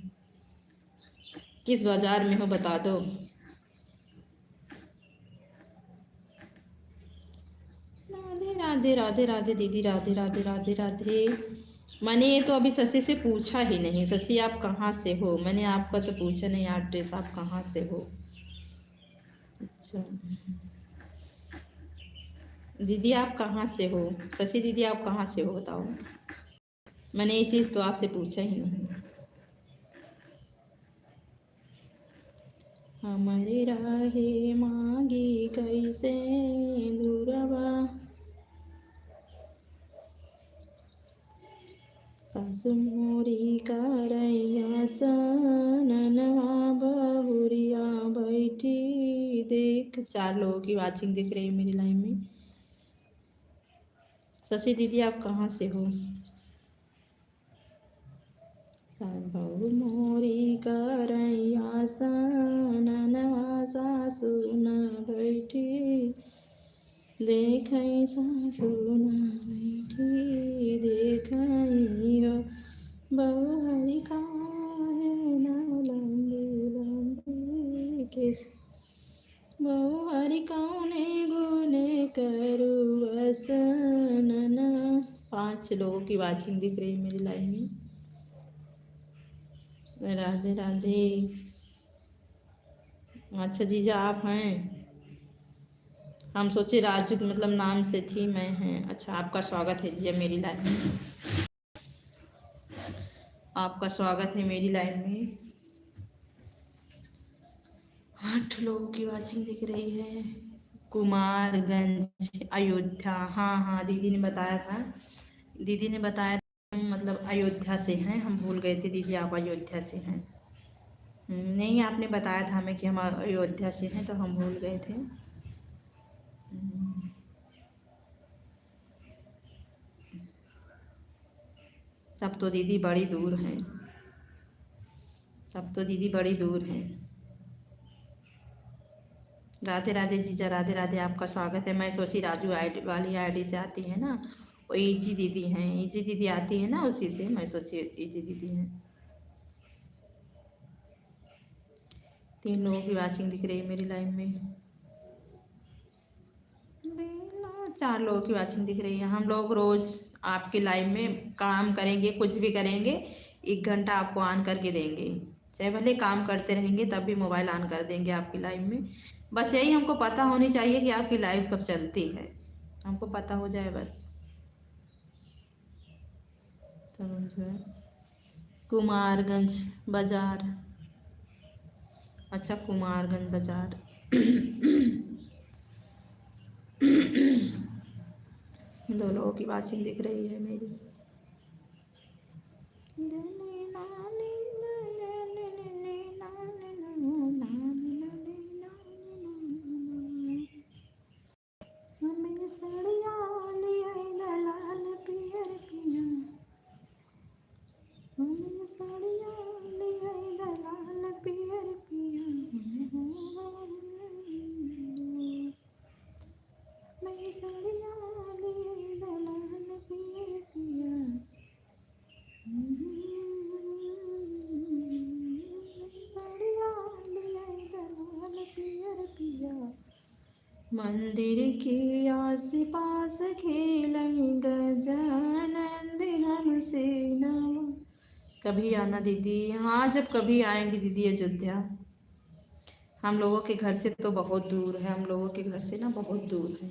किस बाज़ार में हो बता दो। राधे राधे राधे राधे दीदी, राधे राधे राधे राधे। मैंने ये तो अभी शशि से पूछा ही नहीं, शशि आप कहाँ से हो? मैंने आपका तो पूछा नहीं एड्रेस, आप कहाँ से हो? अच्छा दीदी, आप कहाँ से हो? शशि दीदी, आप कहाँ से हो बताओ। मैंने ये चीज़ तो आपसे पूछा ही नहीं। हमारे राहे मांगी कैसे दूरबा, सासु मोरी करैया सननवा बहुरिया बैठी देख। 4 लोगों की वाचिंग दिख रही है मेरी लाइन में। शशि दीदी, आप कहाँ से हो? बहु मोरी करैया सननवा सासु न बैठी देखै, सासु न बैठी देखै हो, बहु हरि काहे न लंबे लंबे केस, बहु हरि कौने गुने करू वसनना। 5 लोगों की वाचिंग दिख रही है मेरी लाइन में। राधे राधे। अच्छा जीजा आप हैं? हम सोचे राजू के मतलब नाम से थी मैं हैं। अच्छा, आपका स्वागत है जीजा मेरी लाइन में, आपका स्वागत है मेरी लाइन में। 8 लोगों की वाचिंग दिख रही है। कुमारगंज अयोध्या, हाँ हाँ दीदी ने बताया था, दीदी ने बताया था, मतलब अयोध्या से हैं। हम भूल गए थे दीदी आप अयोध्या से हैं। नहीं, आपने बताया था हमें कि हम अयोध्या से हैं, तो हम भूल गए थे। तब तो दीदी बड़ी दूर हैं, तब तो दीदी बड़ी दूर हैं। राधे राधे जीजा, राधे राधे, आपका स्वागत है। मैं सोची राजू आईडी वाली आईडी से आती है ना, वो ईजी दीदी हैं, ईजी दीदी आती है ना, उसी से मैं सोची ईजी दीदी हैं। 3 लोगों की वाचिंग दिख रही है मेरी लाइन में। 4 लोगों की वाचिंग दिख रही है। हम लोग रोज़ आपके लाइव में काम करेंगे, कुछ भी करेंगे, 1 घंटा आपको ऑन करके देंगे। चाहे भले काम करते रहेंगे तब भी मोबाइल ऑन कर देंगे आपकी लाइव में। बस यही हमको पता होनी चाहिए कि आपकी लाइव कब चलती है, हमको पता हो जाए बस। कुमारगंज बाजार। अच्छा, कुमारगंज बाजार। दो लोगों की वाचिंग दिख रही है मेरी। हमें सड़िया लिया लाल पियर पिया, हमें सड़िया लिया लाल पियर पिया, मैं सड़िया लिया लाल पियर पिया, सड़िया लिया लाल पियर पिया। मंदिर के आस पास खेलेंगे गजानंद हमसे नवा। कभी आना दीदी। हाँ, जब कभी आएंगी दीदी अयोध्या। हम लोगों के घर से तो बहुत दूर है, हम लोगों के घर से ना बहुत दूर है,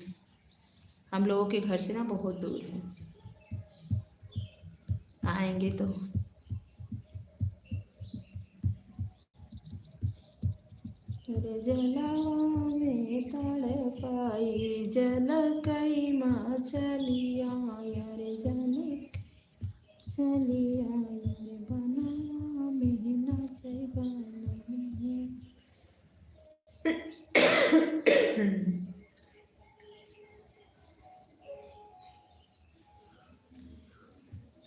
हम लोगों के घर से ना बहुत दूर है। आएंगे तो। अरे जलावा में तड़पाई जल कई माँ चलिया, अरे जन चलिया, अरे बनावा में नाचे गाने।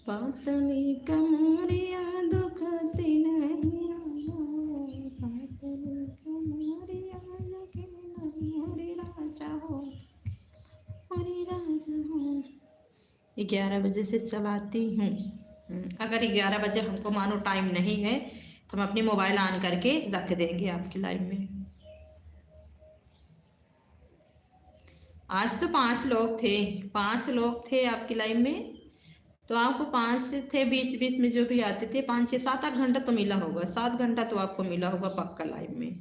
पातली कमरिया दुखती नहीं, पातली कमरिया लगे नहीं, हरे राजा हो, हरे राजा हो। 11 बजे से चलाती हूँ। अगर 11 बजे हमको मानो टाइम नहीं है तो हम अपनी मोबाइल ऑन करके रख देंगे आपकी लाइव में। आज तो 5 लोग थे, 5 लोग थे आपकी लाइव में, तो आपको 5 थे, बीच बीच में जो भी आते थे 5 6 7 8 घंटा तो मिला होगा, 7 घंटा तो आपको मिला होगा पक्का लाइव में,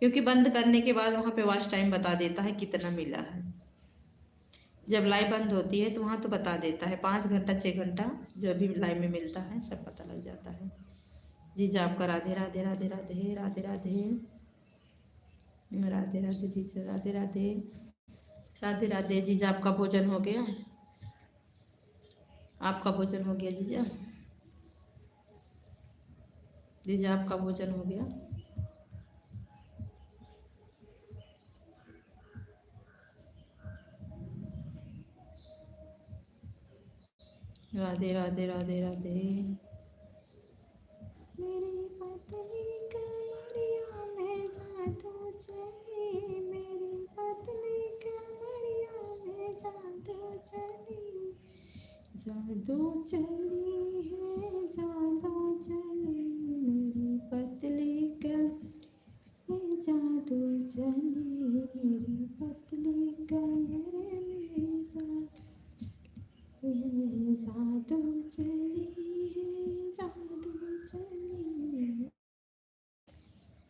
क्योंकि बंद करने के बाद वहाँ पे वॉच टाइम बता देता है कितना मिला है। जब लाइव बंद होती है तो वहाँ तो बता देता है 5 घंटा 6 घंटा जो भी लाइव में मिलता है सब पता लग जाता है। जीजा आपका राधे राधे राधे राधे राधे राधे राधे राधे जीजा राधे राधे राधे राधे। जीजा आपका भोजन हो गया? आपका भोजन हो गया जीजा? जीजा आपका भोजन हो गया? राधे राधे राधे राधे। मेरी पतली कमरिया में जादू चली, मेरी पतली कमरिया में जादू चली, जादू चली है जादू चली, मेरी पतली कमर में जादू चली, मेरी पतली कमर में जादू जादू चली है जादू चली,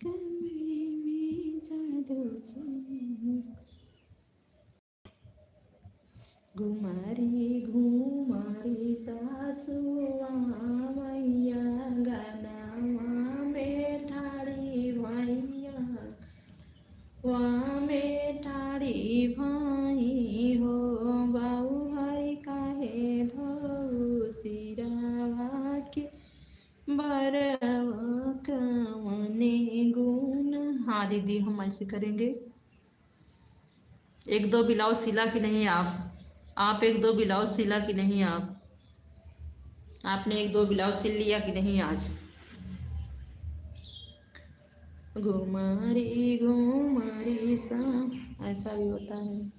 कमरे में जादू चली। घुमारी घुमारी सासुआ मैया गानावा में ठाड़ी भैया, वहाँ में ठाड़ी भाई हो, बाऊ भाई काहे धो सिरावा के बरवा कवने गुण। हाँ दीदी, हम ऐसे करेंगे। 1-2 ब्लाउज सिला कि नहीं आप 1-2 ब्लाउज सिला कि नहीं आपने 1-2 ब्लाउज सिल लिया कि नहीं आज? घुमारी घुमारी सा, ऐसा भी होता है,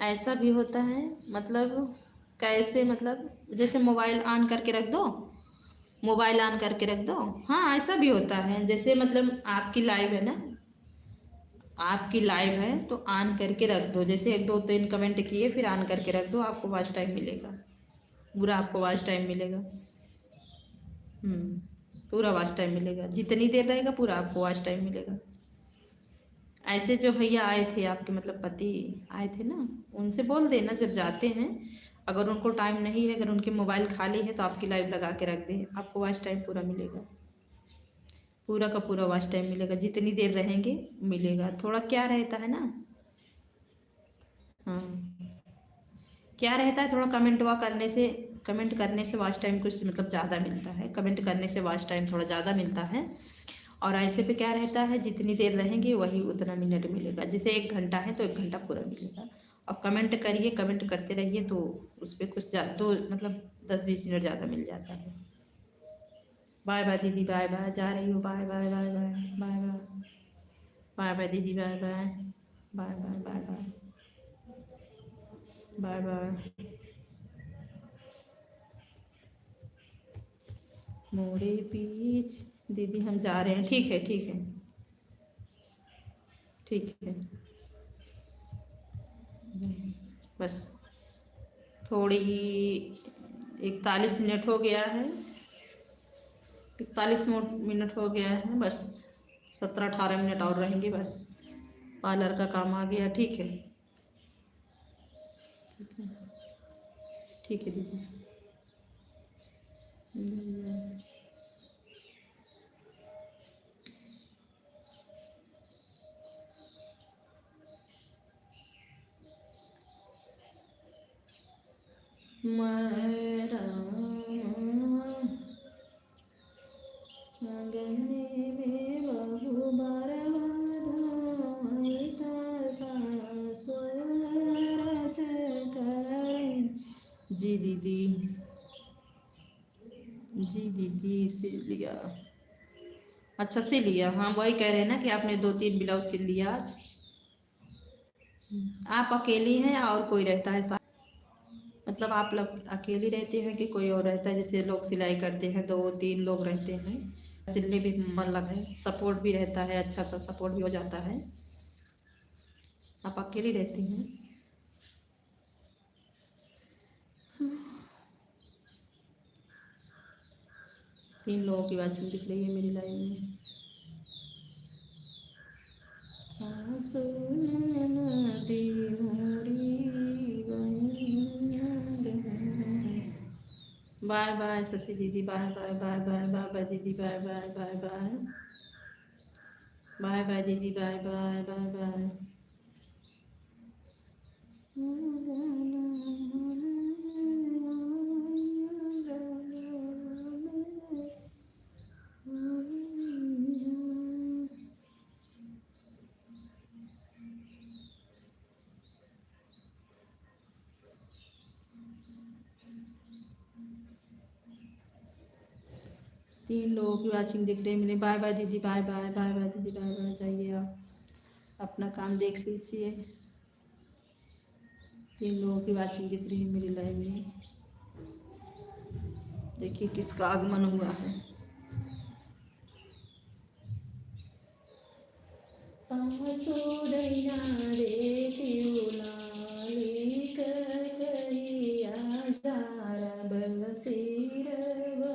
ऐसा भी होता है। मतलब कैसे? मतलब जैसे मोबाइल ऑन करके रख दो, मोबाइल ऑन करके रख दो। हाँ, ऐसा भी होता है। जैसे मतलब आपकी लाइव है ना, आपकी लाइव है तो ऑन करके रख दो। जैसे 1-2-3 कमेंट किए फिर ऑन करके रख दो, आपको वॉच टाइम मिलेगा, पूरा आपको वॉच टाइम मिलेगा। पूरा वॉच टाइम मिलेगा, जितनी देर रहेगा पूरा आपको वॉच टाइम मिलेगा। ऐसे जो भैया आए थे आपके मतलब पति आए थे ना, उनसे बोल देना जब जाते हैं अगर उनको टाइम नहीं है, अगर उनके मोबाइल खाली है तो आपकी लाइव लगा के रख दें, आपको वॉच टाइम पूरा मिलेगा, पूरा का पूरा वॉच टाइम मिलेगा, जितनी देर रहेंगे मिलेगा। थोड़ा क्या रहता है ना, हाँ क्या रहता है, थोड़ा कमेंट करने से वॉच टाइम कुछ मतलब ज़्यादा मिलता है, कमेंट करने से वॉच टाइम थोड़ा ज़्यादा मिलता है। और ऐसे पे क्या रहता है, जितनी देर रहेंगे वही उतना मिनट मिलेगा, जैसे 1 घंटा है तो 1 घंटा पूरा मिलेगा। और कमेंट करिए, कमेंट करते रहिए तो उस पर कुछ तो मतलब 10-20 मिनट ज़्यादा मिल जाता है। बाय बाय दीदी, बाय बाय, जा रही हूँ, bye bye bye bye bye bye bye bye दीदी, bye bye bye bye bye bye bye bye. मोरे बीच दीदी हम जा रहे हैं, ठीक है ठीक है ठीक है। बस थोड़ी 41 मिनट हो गया है, 41 मिनट हो गया है, बस 17-18 मिनट और रहेंगे बस, पार्लर का काम आ गया। ठीक है ठीक है ठीक है दीदी। मेरा गहने में बहु बरवाधा सासुर करें। जी दीदी, जी दीदी सिल लिया। अच्छा सिल लिया, हाँ वही कह रहे हैं ना कि आपने 2-3 ब्लाउज सिल लिया आज। आप अकेली हैं और कोई रहता है साथ, मतलब आप लोग अकेली रहते हैं कि कोई और रहता है, जैसे लोग सिलाई करते हैं 2-3 लोग रहते हैं, सिलने भी मन लगा है, सपोर्ट भी रहता है, अच्छा सा सपोर्ट भी हो जाता है। आप अकेली रहती हैं? 3 लोगों की वाचिंग दिख रही है मेरी लाइव में। सासु नदी मोरी बाय बाय शशि दीदी, bye bye bye bye bye bye दीदी, bye bye bye bye bye bye दीदी, बाय बाय बाय बाय। तीन लोगों की वाचिंग दिख रही है मेरे। बाय बाय दीदी, बाय बाय बाय बाय दीदी, बाय बाय। जाइए आप अपना काम देख लीजिए। 3 लोगों की वाचिंग दिख रही है मेरी लाइव में। देखिए किसका आगमन हुआ है। सासुरैया रे तिउलालिक कहिया जारा बलसीर बरवा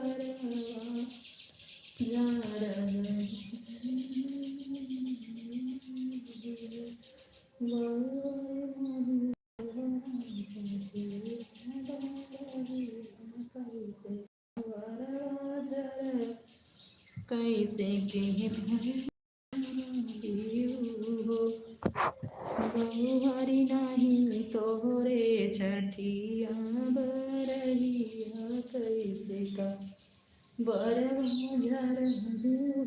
जारा कैसे बहुहरी नहीं तोरे छठिया बरहिया कैसे का बरझर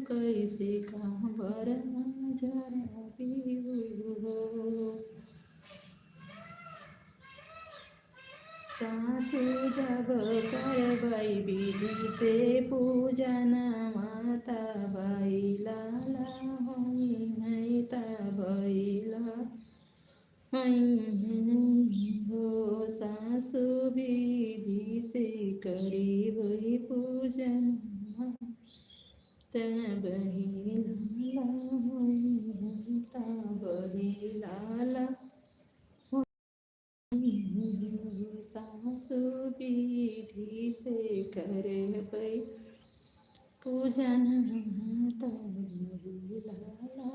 कैसे का बरझर सासु जब करबई विधि से पूजन माता बैला है बैला हो सासु विधि से करी वही पूजन तब ही लाला सासु विधि से करे पै पूजन तब लाला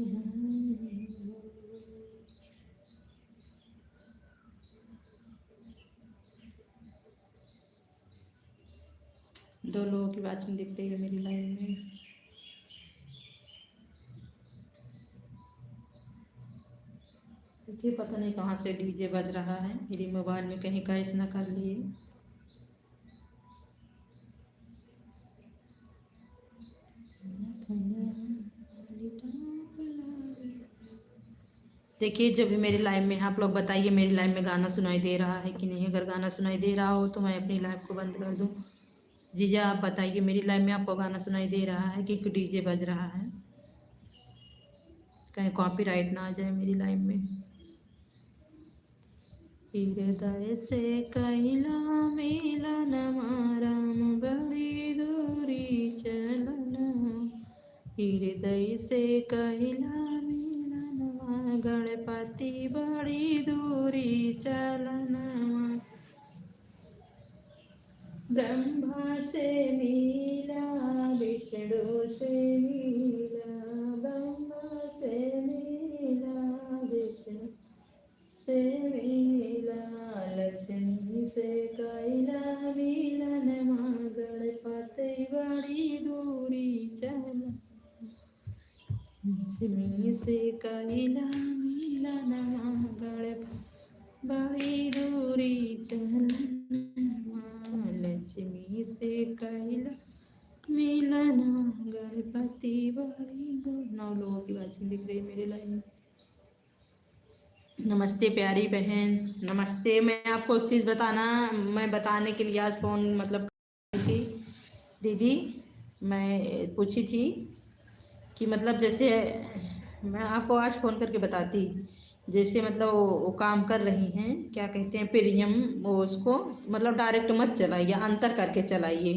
लाला 2 लोगों की वाचिंग दिख रही है मेरी लाइव में। देखिए पता नहीं कहाँ से डीजे बज रहा है, मेरी मोबाइल में कहीं कैश ना कर लिए। देखिए जब भी मेरी लाइव में, आप लोग बताइए मेरी लाइव में गाना सुनाई दे रहा है कि नहीं। अगर गाना सुनाई दे रहा हो तो मैं अपनी लाइव को बंद कर दूं। जीजा आप बताइए मेरी लाइव में आपको गाना सुनाई दे रहा है कि डीजे बज रहा है, कहीं कॉपीराइट ना आ जाए मेरी लाइव में। हृदय से कैला मिलन राम बड़ी दूरी चलना, हृदय से कैला मिलन गणपति बड़ी दूरी चलना, ब्रह्मा से मिला विष्णु से मिला, ब्रह्मा से मिला विष्णु से मिला, लक्ष्मी से कैला मिलन गणपति बड़ी दूरी चला, लक्ष्मी से कैला मिलन गणपति बड़ी दूरी चलना, लक्ष्मी से कैला मिलन गणपति बड़ी दूर। 9 लोगों की वाचिंग दिख रही है मेरे लाइन में। नमस्ते प्यारी बहन, नमस्ते। मैं आपको एक चीज़ मैं बताने के लिए आज फ़ोन मतलब थी दीदी। मैं पूछी थी कि मतलब जैसे मैं आपको आज फ़ोन करके बताती, जैसे मतलब वो काम कर रही हैं, क्या कहते हैं प्रीमियम, वो उसको मतलब डायरेक्ट मत चलाइए, अंतर करके चलाइए,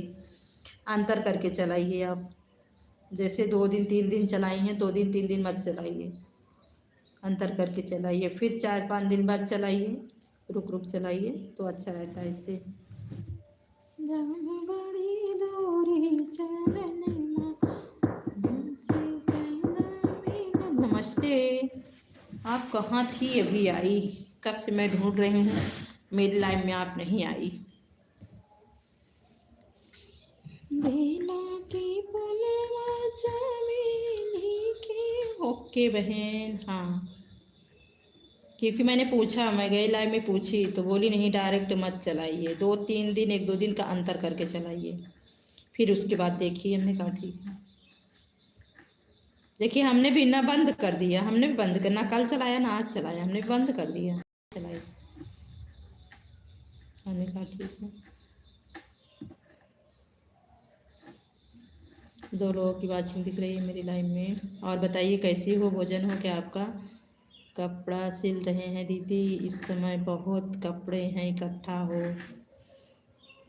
अंतर करके चलाइए आप। जैसे 2 दिन 3 दिन चलाई हैं, 2 दिन 3 दिन मत चलाइए, अंतर करके चलाइए। फिर 4-5 दिन बाद चलाइए, रुक रुक चलाइए तो अच्छा रहता है इससे। नमस्ते, आप कहाँ थी? अभी आई? कब से मैं ढूंढ रही हूँ, मेरी लाइव में आप नहीं आई। ओके बहन, हाँ क्योंकि मैंने पूछा, मैं गई लाइव में पूछी तो बोली नहीं डायरेक्ट मत चलाइए, 2-3 दिन 1-2 दिन का अंतर करके चलाइए, फिर उसके बाद देखिए। हमने कहा ठीक है। देखिए हमने भी ना बंद कर दिया, हमने भी बंद करना, कल चलाया ना आज चलाया, हमने बंद कर दिया चलाइए। हमने कहा ठीक है। 2 लोगों की वाचिंग दिख रही है मेरी लाइव में। और बताइए कैसी हो, भोजन हो क्या आपका? कपड़ा सिल रहे हैं दीदी, इस समय बहुत कपड़े हैं इकट्ठा हो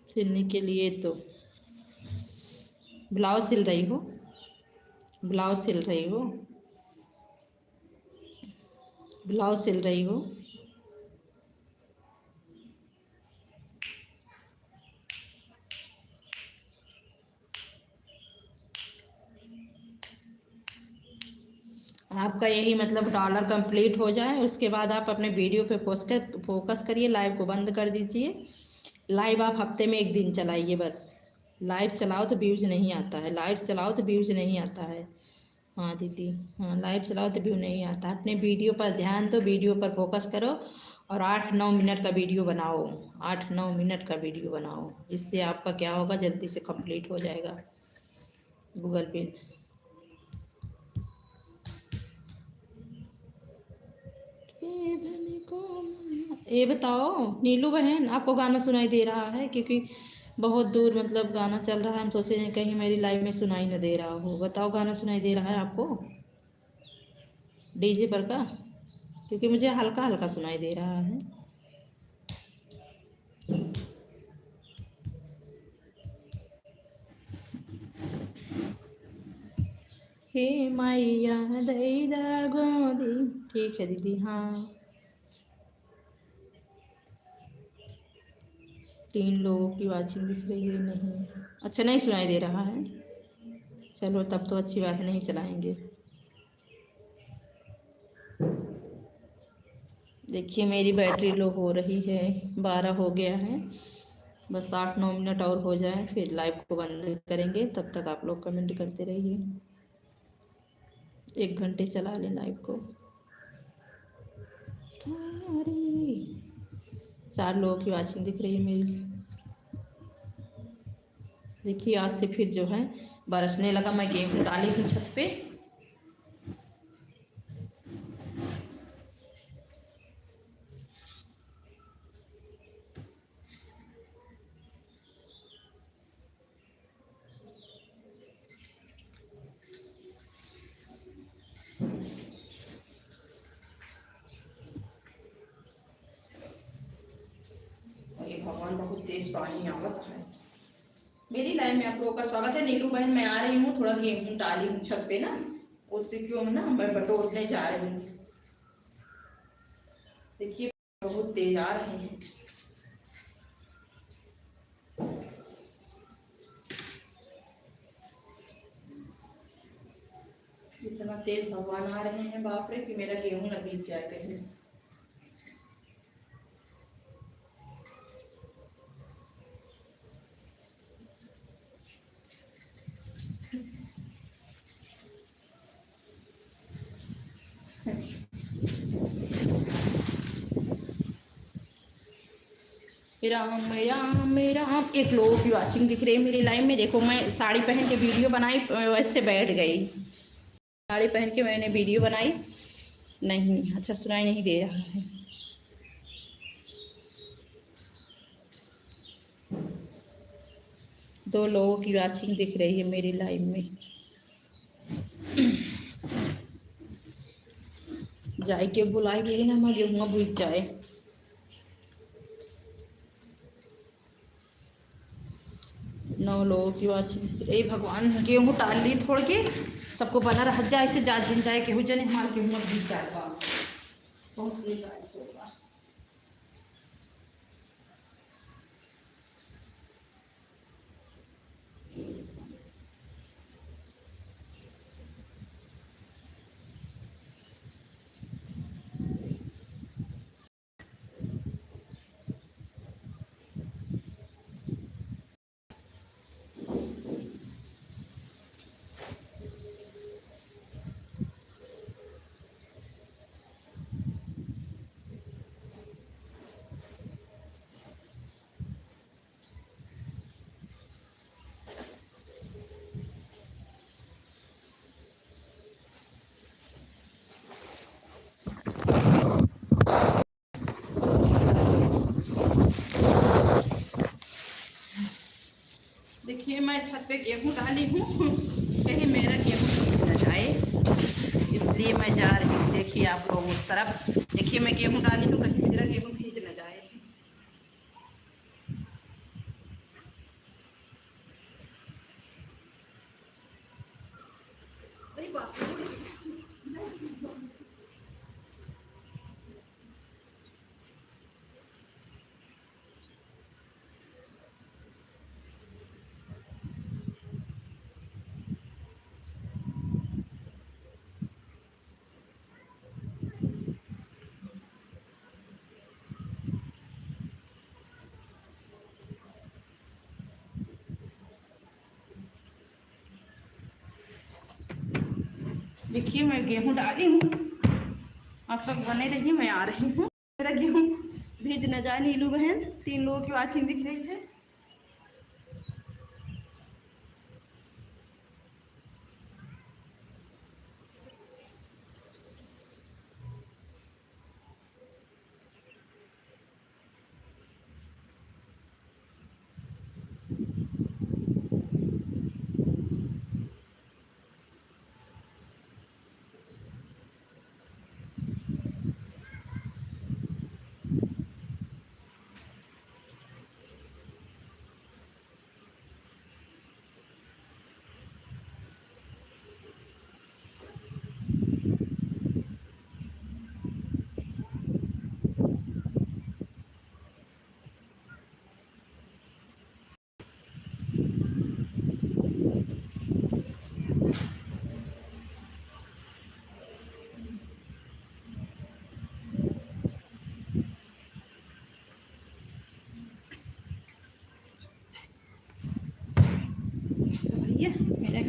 सिलने के लिए। तो ब्लाउज सिल रही हो? ब्लाउज सिल रही हो? ब्लाउज सिल रही हो? आपका यही मतलब डॉलर कंप्लीट हो जाए, उसके बाद आप अपने वीडियो पे फोकस करिए, लाइव को बंद कर दीजिए। लाइव आप हफ्ते में 1 दिन चलाइए बस। लाइव चलाओ तो व्यूज़ नहीं आता है, लाइव चलाओ तो व्यूज़ नहीं आता है। हाँ दीदी, हाँ लाइव चलाओ तो व्यू नहीं आता। अपने वीडियो पर ध्यान दो, वीडियो पर फोकस करो और 8-9 मिनट का वीडियो बनाओ, 8-9 मिनट का वीडियो बनाओ। इससे आपका क्या होगा, जल्दी से कंप्लीट हो जाएगा गूगल पे। ये बताओ नीलू बहन, आपको गाना सुनाई दे रहा है? क्योंकि बहुत दूर मतलब गाना चल रहा है, हम सोचे कहीं मेरी लाइव में सुनाई न दे रहा हो। बताओ गाना सुनाई दे रहा है आपको डीजे पर का? क्योंकि मुझे हल्का हल्का सुनाई दे रहा है। हे मैया दैदा गोदी। ठीक है दीदी, हाँ 3 लोगों की वाचिंग दिख रही है। नहीं, अच्छा नहीं सुनाई दे रहा है, चलो तब तो अच्छी बात, नहीं चलाएंगे। देखिए मेरी बैटरी लो हो रही है, 12 हो गया है। बस 8-9 मिनट और हो जाए फिर लाइव को बंद करेंगे। तब तक आप लोग कमेंट करते रहिए। 1 घंटे चला लें लाइव को। 4 लोगों की वॉचिंग दिख रही है मेरी। देखिए आज से फिर जो है बरसने लगा। मैं गेहूँ डाली हूँ छत पे। ये भगवान बहुत तेज पानी आवत है। मेरी लाइव में आप लोगों का स्वागत है। नीलू बहन मैं आ रही हूँ, थोड़ा गेहूँ डाली हूँ छत पे ना, उससे क्यों ना मैं बटोरने जा रही हूँ। देखिए बहुत तेज आ रहे हैं। इतना तेज भगवान आ रहे हैं बाप रे कि मेरा गेहूँ न भीग जाए कहीं। राम राम राम। एक लोगों की वॉचिंग दिख रही है मेरी लाइव में। देखो मैं साड़ी पहन के वीडियो बनाई, वैसे बैठ गई। साड़ी पहन के मैंने वीडियो बनाई, नहीं अच्छा सुनाई नहीं दे रहा है। दो लोगों की वॉचिंग दिख रही है मेरी लाइव में। जाए के बुलाए गए ना मैं गेहूँ भूज जाए। नौ लोगों की वॉचिंग। ए भगवान गेहूँ डाल ली थोड़ के, सबको बना रह जाए ऐसे जा जिन जाए गेहूँ जने हमारे गेहूँ भूज जाएगा। बहुत होगा। देखिए मैं छत पे गेहूँ डाली हूँ, कहीं मेरा गेहूँ भीग न जाए, इसलिए मैं जा रही हूँ। देखिए आप लोग उस तरफ, देखिए मैं गेहूँ डाली हूँ, कहीं मेरा गेहूँ भीग न जाए। अरे बाप रे। देखिए मैं गेहूँ डाली हूँ, आप लोग बने रहिए, मैं आ रही हूँ। मेरा गेहूँ भीज न जाए। नीलू बहन 3 लोगों की वॉचिंग दिख रही है।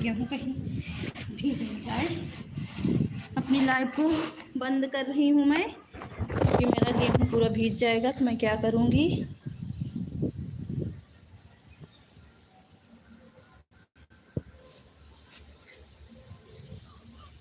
गेहूँ कहीं भीग नहीं जाए। अपनी लाइव को बंद कर रही हूँ मैं, क्योंकि मेरा गेहूँ पूरा भीग जाएगा तो मैं क्या करूँगी।